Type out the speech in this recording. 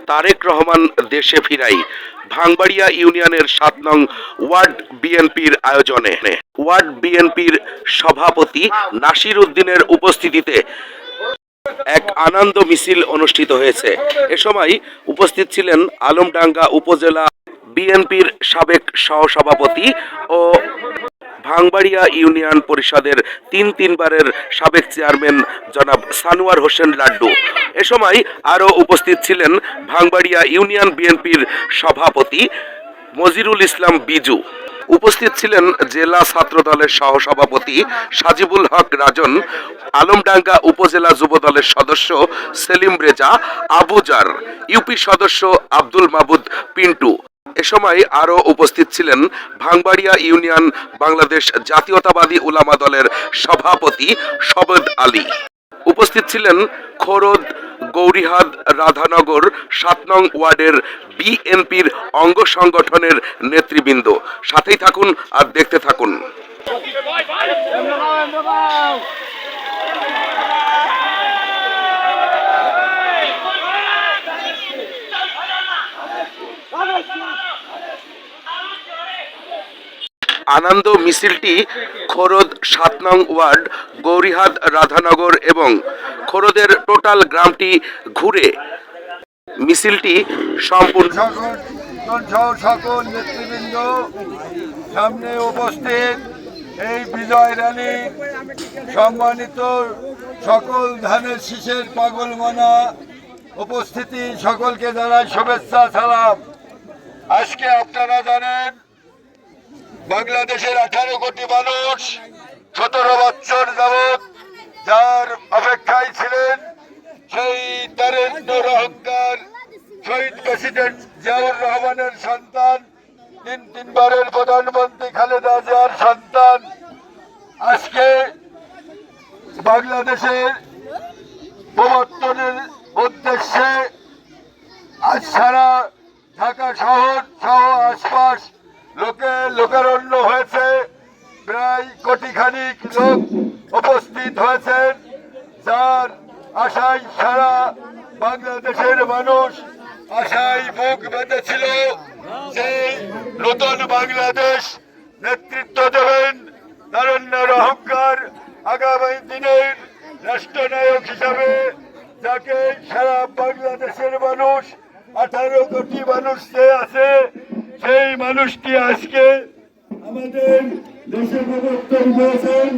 তারেক রহমান দেশে ফিরাই ভাঙবাড়িয়া ইউনিয়নের ৭ নং ওয়ার্ড বিএনপির আয়োজনে ওয়ার্ড বিএনপির সভাপতি নাসির উদ্দিনের উপস্থিতিতে এক আনন্দ মিছিল অনুষ্ঠিত হয়েছে। এ সময় উপস্থিত ছিলেন আলমডাঙ্গা উপজেলা বিএনপির সাবেক সহসভাপতি ও ভাঙবাড়িয়া ইউনিয়ন পরিষদের তিনবারের সাবেক চেয়ারম্যান জনাব সানোয়ার হোসেন লাড্ডু। এ সময় আরও উপস্থিত ছিলেন ভাঙবাড়িয়া ইউনিয়ন বিএনপির সভাপতি মজিরুল ইসলাম বিজু। উপস্থিত ছিলেন জেলা ছাত্র দলের সহসভাপতি সাজিবুল হক রাজন, আলমডাঙ্গা উপজেলা যুব দলের সদস্য সেলিম রেজা আবুজার, ইউপি সদস্য আব্দুল মাবুদ পিন্টু। এ সময় আরও উপস্থিত ছিলেন ভাঙবাড়িয়া ইউনিয়ন বাংলাদেশ জাতীয়তাবাদী উলামা দলের সভাপতি সবেদ আলী। উপস্থিত ছিলেন খোরদ গৌরীহাট রাধানগর ৭ নং ওয়ার্ডের বিএনপির অঙ্গ সংগঠনের নেতৃবৃন্দ। সাথেই থাকুন আর দেখতে থাকুন। আনন্দ মিছিলটি খোরদ ৭ নং ওয়ার্ড, গৌরীহাট রাধানগর এবং খোরদের টোটাল গ্রামটি ঘুরে মিছিলটি সম্পূর্ণ। সকল নেতৃবৃন্দ সামনে উপস্থিত এই বিজয় র্যালি, সম্মানিত সকল ধানের শীষের পাগলমনা উপস্থিতি, সকলকে জানাই শুভেচ্ছা সালাম। আজকে আপনারা জানেন বাংলাদেশের 18 কোটি মানুষ 17 বছর যাবৎ যার অপেক্ষায় ছিলেন সেই তারেন্দ্র অহংকার শহীদ প্রেসিডেন্ট জিয়াউর রহমানের সন্তান, তিনবারের প্রধানমন্ত্রী খালেদা জিয়ার সন্তান, আজকে বাংলাদেশের প্রবর্তনের উদ্দেশ্যে আজ সারা ঢাকা শহর সহ আশপাশ লোকারণ্য হয়েছে। প্রায় কোটিখানিক লোক উপস্থিত হয়েছেন, যার আশায় সারা বাংলাদেশের মানুষ আশায় বুক বেঁধেছিল যে নতুন বাংলাদেশ নেতৃত্ব দেবেন তারুণ্যের অহংকার আগামী দিনের রাষ্ট্রনায়ক হিসাবে, যাকে সারা বাংলাদেশের মানুষ 18 কোটি মানুষ চেয়ে আছে। সেই মানুষটি আজকে আমাদের দেশে প্রবর্তন করেছেন।